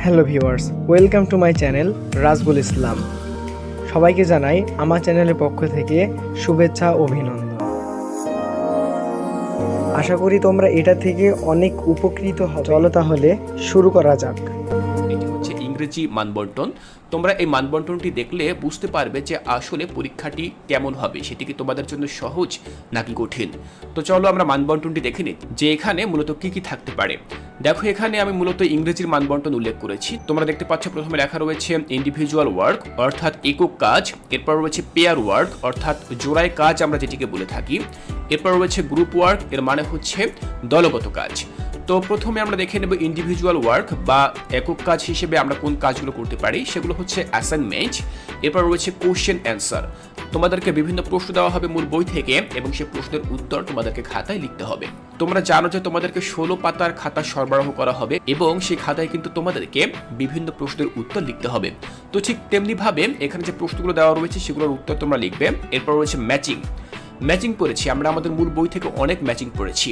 Hello viewers, welcome to my channel Rajbul Islam. সবাইকে জানাই আমার চ্যানেলের পক্ষ থেকে শুভেচ্ছা ও অভিনন্দন। আশা করি তোমরা এটা থেকে অনেক উপকৃত হবে। চলো তাহলে শুরু করা যাক। এটি হচ্ছে ইংরেজি মানবন্টন। তোমরা এই মানবন্টনটি দেখলে বুঝতে পারবে যে আসলে পরীক্ষাটি কেমন হবে, সেটি কি তোমাদের জন্য সহজ নাকি কঠিন। তো চলো আমরা মানবন্টনটি দেখে নিই যে এখানে মূলত কি কি থাকতে পারে। দেখো, এখানে আমি মূলত ইংরেজির মানবন্টন উল্লেখ করেছি। তোমরা দেখতে পাচ্ছ প্রথমে লেখা রয়েছে ইন্ডিভিজুয়াল ওয়ার্ক অর্থাৎ একক কাজ, এরপর রয়েছে পেয়ার ওয়ার্ক অর্থাৎ জোড়ায় কাজ আমরা যেটিকে বলে থাকি, এরপর রয়েছে গ্রুপ ওয়ার্ক, এর মানে হচ্ছে দলগত কাজ। তো প্রথমে আমরা দেখে নেব ইন্ডিভিজুয়াল ওয়ার্ক বা একক কাজ হিসেবে আমরা কোন কাজগুলো করতে পারি। সেগুলো হচ্ছে অ্যাসাইনমেন্ট, এরপর রয়েছে কোশ্চেন অ্যান্সার। তোমাদেরকে বিভিন্ন প্রশ্ন দেওয়া হবে মূল বই থেকে এবং সেই প্রশ্নের উত্তর তোমাদেরকে খাতায় লিখতে হবে। তোমরা জানো যে তোমাদেরকে 16 পাতার খাতা সরবরাহ করা হবে এবং সেই খাতায় কিন্তু তোমাদেরকে বিভিন্ন প্রশ্নের উত্তর লিখতে হবে। তো ঠিক তেমনিভাবে এখানে যে প্রশ্নগুলো দেওয়া রয়েছে সেগুলোর উত্তর তোমরা লিখবে। এরপর রয়েছে ম্যাচিং পড়েছি আমরা, আমাদের মূল বই থেকে অনেক ম্যাচিং পড়েছি।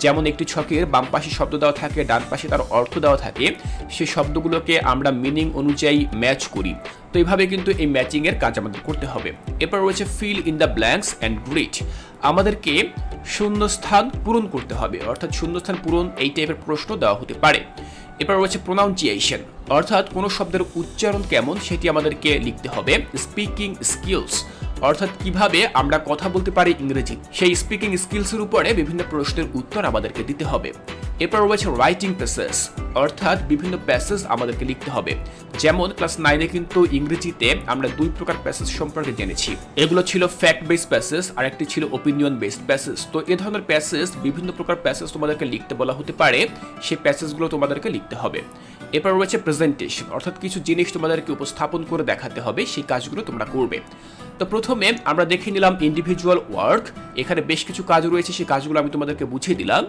যেমন একটি ছকের বাম পাশে শব্দ দেওয়া থাকে, ডান পাশে তার অর্থ দেওয়া থাকে, সেই শব্দগুলোকে আমরা মিনিং অনুযায়ী ম্যাচ করি। তো এইভাবে কিন্তু এই ম্যাচিং এর কাজ আমাদের করতে হবে। এরপর রয়েছে fill in the blanks and greed, আমাদেরকে শূন্যস্থান পূরণ করতে হবে, অর্থাৎ শূন্যস্থান পূরণ এই টাইপের প্রশ্ন দেওয়া হতে পারে। এরপর রয়েছে প্রোনাউন্সিয়েশন অর্থাৎ কোনো শব্দের উচ্চারণ কেমন সেটি আমাদেরকে লিখতে হবে। স্পিকিং স্কিলস অর্থাৎ কিভাবে আমরা কথা বলতে পারি ইংরেজি, সেই স্পিকিং স্কিলসের উপরে বিভিন্ন প্রশ্নের উত্তর আমাদেরকে দিতে হবে। এরপর রয়েছে রাইটিং প্যাসেজ অর্থাৎ বিভিন্ন প্যাসেজ আমাদেরকে লিখতে হবে। যেমন ক্লাস 9-এ কিন্তু ইংরেজিতে আমরা দুই প্রকার প্যাসেজ সম্পর্কে জেনেছি। এগুলো ছিল ফ্যাক্ট বেসড প্যাসেজ আর একটি ছিল ওপিনিয়ন বেসড প্যাসেজ। তো এই ধরনের প্যাসেজ, বিভিন্ন প্রকার প্যাসেজ তোমাদেরকে লিখতে বলা হতে পারে, সেই প্যাসেজগুলো তোমাদেরকে লিখতে হবে। এরপর রয়েছে প্রেজেন্টেশন অর্থাৎ কিছু জিনিস তোমাদেরকে উপস্থাপন করে দেখাতে হবে, সেই কাজগুলো তোমরা করবে। তো প্রথমে আমরা দেখে নিলাম ইন্ডিভিজুয়াল ওয়ার্ক, এখানে বেশ কিছু কাজ রয়েছে, সেই কাজগুলো আমি তোমাদেরকে বুঝিয়ে দিলাম।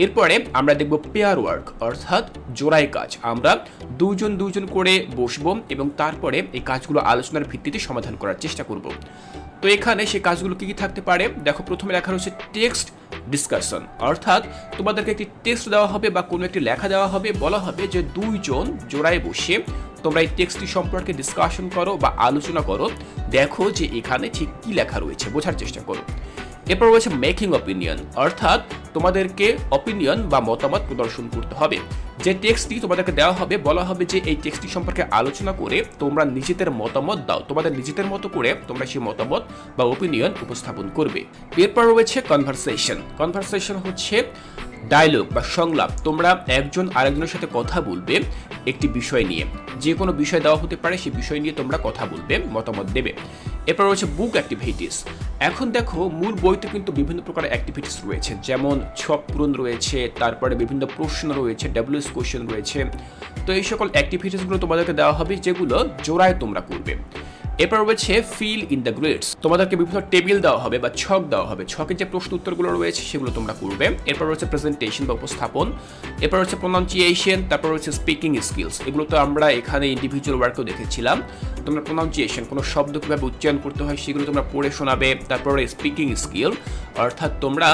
এরপরে আমরা দেখব পেয়ার ওয়ার্ক অর্থাৎ জোড়ায় কাজ, আমরা দুজন করে বসবো এবং তারপরে এই কাজগুলো আলোচনার ভিত্তিতে সমাধান করার চেষ্টা করব। তো এখানে সেই কাজগুলো কি কি থাকতে পারে দেখো, প্রথমে লেখা রয়েছে টেক্সট ডিসকাশন অর্থাৎ তোমাদেরকে একটি টেক্সট দেওয়া হবে বা কোনো একটি লেখা দেওয়া হবে, বলা হবে যে দুইজন জোড়ায় বসে তোমরা এই টেক্সটটি সম্পর্কে ডিসকাশন করো বা আলোচনা করো, দেখো যে এখানে ঠিক কি লেখা রয়েছে, বোঝার চেষ্টা করো। এরপর রয়েছে মেকিং অপিনিয়ন অর্থাৎ তোমাদেরকে অপিনিয়ন বা মতামত প্রদর্শন করতে হবে। যে টেক্সটটি তোমাদেরকে দেওয়া হবে, বলা হবে যে এই টেক্সটটি সম্পর্কে আলোচনা করে তোমরা নিজেদের মতামত দাও, তোমাদের নিজেদের মতো করে তোমরা সেই মতামত বা অপিনিয়ন উপস্থাপন করবে। এরপর রয়েছে কনভারসেশন হচ্ছে ডায়লগ বা সংলাপ, তোমরা একজন আরেকজনের সাথে কথা বলবে একটি বিষয় নিয়ে, যে কোনো বিষয় দেওয়া হতে পারে, সেই বিষয় নিয়ে তোমরা কথা বলবে, মতামত দেবে। এরপর রয়েছে বুক অ্যাক্টিভিটিস। এখন দেখো মূল বইতে কিন্তু বিভিন্ন প্রকার অ্যাক্টিভিটিস রয়েছে, যেমন ছক পূরণ রয়েছে, তারপরে বিভিন্ন প্রশ্ন রয়েছে, ডাব্লিউএস কোশ্চেন রয়েছে। তো এই সকল অ্যাক্টিভিটিসগুলো তোমাদেরকে দেওয়া হবে যেগুলো জোড়ায় তোমরা করবে। এরপর রয়েছে ফিল ইন দ্য গ্রিডস, তোমাদেরকে বিভিন্ন টেবিল দেওয়া হবে বা ছক দেওয়া হবে, ছকের যে প্রশ্ন উত্তরগুলো রয়েছে সেগুলো তোমরা করবে। এরপর রয়েছে প্রেজেন্টেশন বা উপস্থাপন, এরপর রয়েছে প্রোনাউন্সিয়েশন, তারপর রয়েছে স্পিকিং স্কিলস। এগুলো তো আমরা এখানে ইন্ডিভিজুয়াল ওয়ার্কেও দেখেছিলাম। তোমরা প্রোনাউন্সিয়েশন, কোনো শব্দ কীভাবে উচ্চারণ করতে হয় সেগুলো তোমরা পড়ে শোনাবে। তারপরে স্পিকিং স্কিল অর্থাৎ তোমরা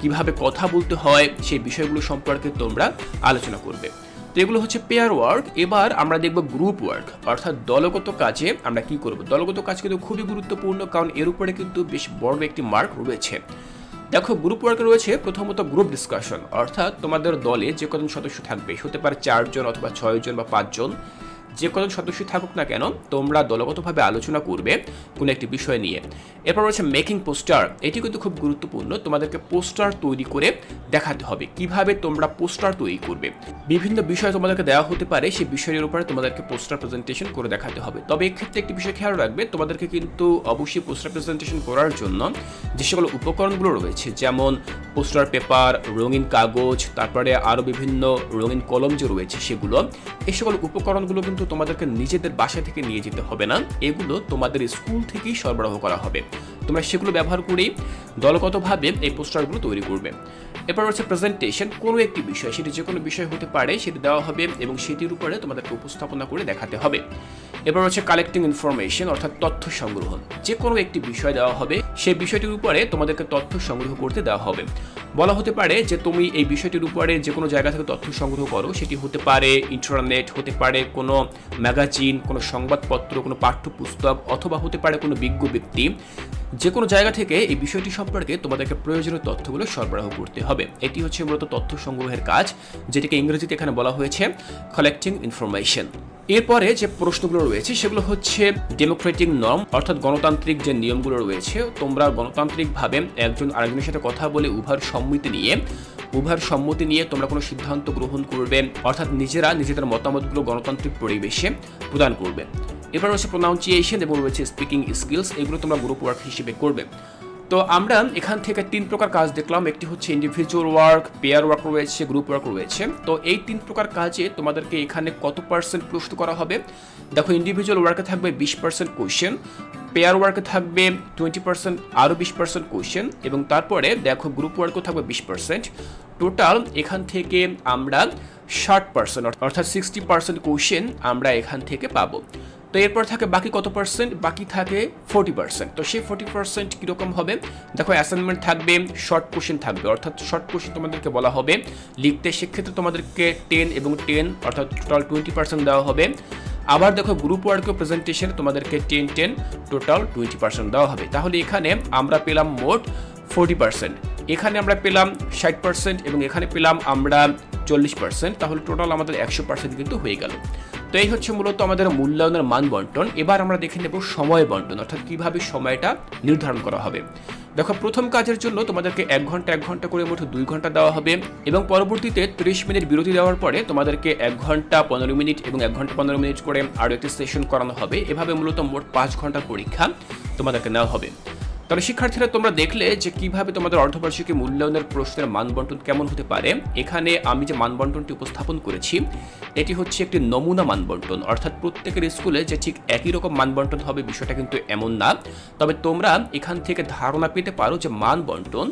কিভাবে কথা বলতে হয় সেই বিষয়গুলো সম্পর্কে তোমরা আলোচনা করবে। তো এগুলো হচ্ছে পেয়ার ওয়ার্ক। এবার আমরা দেখব গ্রুপ ওয়ার্ক অর্থাৎ দলগত কাজে আমরা কি করব। দলগত কাজ কিন্তু খুবই গুরুত্বপূর্ণ, কারণ এর উপরে কিন্তু বেশ বড় একটি মার্ক রয়েছে। দেখো গ্রুপ ওয়ার্কে রয়েছে প্রথমত গ্রুপ ডিসকাশন অর্থাৎ তোমাদের দলে যে কজন সদস্য থাকবে, হতে পারে 4 জন অথবা 6 জন বা 5 জন, যে কজন সদস্য থাকুক না কেন, তোমরা দলগতভাবে আলোচনা করবে কোনো একটি বিষয় নিয়ে। এরপর রয়েছে মেকিং পোস্টার, এটি কিন্তু খুব গুরুত্বপূর্ণ, তোমাদেরকে পোস্টার তৈরি করে দেখাতে হবে কিভাবে তোমরা পোস্টার তৈরি করবে। বিভিন্ন বিষয় তোমাদেরকে দেওয়া হতে পারে, সেই বিষয়ের উপরে তোমাদেরকে পোস্টার প্রেজেন্টেশন করে দেখাতে হবে। তবে এক্ষেত্রে একটি বিষয় খেয়াল রাখবে, তোমাদেরকে কিন্তু অবশ্যই পোস্টার প্রেজেন্টেশন করার জন্য যে সকল উপকরণগুলো রয়েছে, যেমন পোস্টার পেপার, রঙিন কাগজ, তারপরে আরও বিভিন্ন রঙিন কলম যে রয়েছে সেগুলো, এই সকল উপকরণগুলো কিন্তু তোমাদেরকে নিজেদের বাসা থেকে নিয়ে যেতে হবে না, এগুলো তোমাদের স্কুল থেকেই সরবরাহ করা হবে। তোমরা সেগুলো ব্যবহার করেই দলগতভাবে এই পোস্টারগুলো তৈরি করবে। এরপর হচ্ছে প্রেজেন্টেশন, কোনো একটি বিষয়, সেটি যে কোনো বিষয় হতে পারে, সেটি দেওয়া হবে এবং সেটির উপরে তোমাদেরকে উপস্থাপনা করে দেখাতে হবে। এবার হচ্ছে কালেক্টিং ইনফরমেশন, অর্থাৎ তথ্য সংগ্রহ। যে কোনো একটি বিষয় দেওয়া হবে, সেই বিষয়টির উপরে তোমাদেরকে তথ্য সংগ্রহ করতে দেওয়া হবে। বলা হতে পারে যে তুমি এই বিষয়টির উপরে যে কোনো জায়গা থেকে তথ্য সংগ্রহ করো, সেটি হতে পারে ইন্টারনেট, হতে পারে কোনো ম্যাগাজিন, কোনো সংবাদপত্র, কোনো পাঠ্যপুস্তক, অথবা হতে পারে কোনো বিজ্ঞ ব্যক্তি। যে কোনো জায়গা থেকে এই বিষয়টি সম্পর্কে তোমাদেরকে প্রয়োজনীয় তথ্যগুলো সরবরাহ করতে হবে। এটি হচ্ছে মূলত তথ্য সংগ্রহের কাজ, যেটিকে ইংরেজিতে এখানে বলা হয়েছে কালেক্টিং ইনফরমেশন। এরপরে যে প্রশ্নগুলো রয়েছে সেগুলো হচ্ছে ডেমোক্রেটিক নর্ম, অর্থাৎ গণতান্ত্রিক যে নিয়মগুলো রয়েছে, তোমরা গণতান্ত্রিকভাবে একজন আরেকজনের সাথে কথা বলে উভয়ের সম্মতি নিয়ে তোমরা কোনো সিদ্ধান্ত গ্রহণ করবে, অর্থাৎ নিজেদের মতামতগুলো গণতান্ত্রিক পরিবেশে প্রদান করবে। এবার হচ্ছে প্রোনাউন্সিয়েশন এবং রয়েছে স্পিকিং স্কিলস, এগুলো তোমরা গ্রুপ ওয়ার্ক হিসেবে করবে। তো আমরা এখান থেকে 3 প্রকার কাজ দেখলাম। একটি হচ্ছে ইন্ডিভিজুয়াল ওয়ার্ক, পেয়ার ওয়ার্ক রয়েছে, গ্রুপ ওয়ার্ক রয়েছে। তো এই 3 প্রকার কাজে তোমাদেরকে এখানে কত পার্সেন্ট প্রশ্ন করা হবে? দেখো, ইন্ডিভিজুয়াল ওয়ার্কে থাকবে 20% কোশ্চেন, পেয়ার ওয়ার্কে থাকবে 20%, আরও 20% কোশ্চেন, এবং তারপরে দেখো গ্রুপ ওয়ার্কও থাকবে 20%। টোটাল এখান থেকে আমরা 60%, অর্থাৎ 60% কোশ্চেন আমরা এখান থেকে পাবো। তো এরপর থাকে বাকি কত পার্সেন্ট? বাকি থাকে 40%। তো সেই 40% কীরকম হবে? দেখো, অ্যাসাইনমেন্ট থাকবে, শর্ট কোশ্চেন থাকবে, অর্থাৎ শর্ট কোশ্চেন তোমাদেরকে বলা হবে লিখতে, সেক্ষেত্রে তোমাদেরকে 10 এবং 10, অর্থাৎ টোটাল 20% দেওয়া হবে। আবার দেখো, গ্রুপ ওয়ার্ক প্রেজেন্টেশন তোমাদেরকে 10, টোটাল 20% দেওয়া হবে। তাহলে এখানে আমরা পেলাম মোট 40%, এখানে আমরা পেলাম 60%, এবং এখানে পেলাম আমরা 40%। তাহলে টোটাল আমাদের 100% কিন্তু হয়ে গেল। তো এই হচ্ছে মূলত আমাদের মূল্যায়নের মান বন্টন। এবার আমরা দেখে নেব সময় বন্টন, অর্থাৎ কিভাবে সময়টা নির্ধারণ করা হবে। দেখো, প্রথম কাজের জন্য তোমাদেরকে 1 ঘন্টা করে মোট 2 ঘন্টা দেওয়া হবে, এবং পরবর্তীতে 30 মিনিট বিরতি দেওয়ার পরে তোমাদেরকে 1 ঘন্টা 15 মিনিট এবং 1 ঘন্টা 15 মিনিট করে আরও একটি সেশন করানো হবে। এভাবে মূলত মোট 5 ঘন্টার পরীক্ষা তোমাদেরকে নেওয়া হবে। তাহলে শিক্ষার্থীরা, তোমরা দেখলে যে কিভাবে তোমাদের অর্ধবার্ষিকী মূল্যায়নের প্রশ্নের মানবন্টন কেমন হতে পারে। এখানে আমি যে মানবন্টনটি উপস্থাপন করেছি, এটি হচ্ছে একটি নমুনা মানবন্টন, অর্থাৎ প্রত্যেকের স্কুলে যে ঠিক একই রকম মানবন্টন হবে বিষয়টা কিন্তু এমন না। তবে তোমরা এখান থেকে ধারণা পেতে পারো যে মানবন্টন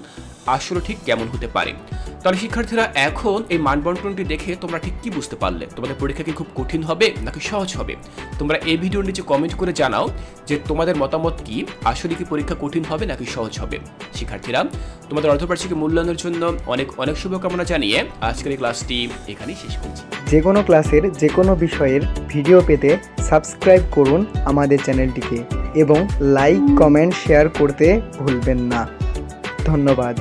আসলে ঠিক কেমন হতে পারে। তাহলে শিক্ষার্থীরা, এখন এই মানবন্টনটি দেখে তোমরা ঠিক কি বুঝতে পারলে? তোমাদের পরীক্ষা কি খুব কঠিন হবে নাকি সহজ হবে? তোমরা এই ভিডিওর নিচে কমেন্ট করে জানাও যে তোমাদের মতামত কি, আসলে কি পরীক্ষা কঠিন হবে নাকি সহজ হবে। শিক্ষার্থীরা, তোমাদের অর্ধবার্ষিকী মূল্যায়নের জন্য অনেক অনেক শুভকামনা জানিয়ে আজকের এই ক্লাসটি এখানেই শেষ করছি। যে কোনো ক্লাসের যে কোনো বিষয়ের ভিডিও পেতে সাবস্ক্রাইব করুন আমাদের চ্যানেলটিকে, এবং লাইক, কমেন্ট, শেয়ার করতে ভুলবেন না। ধন্যবাদ।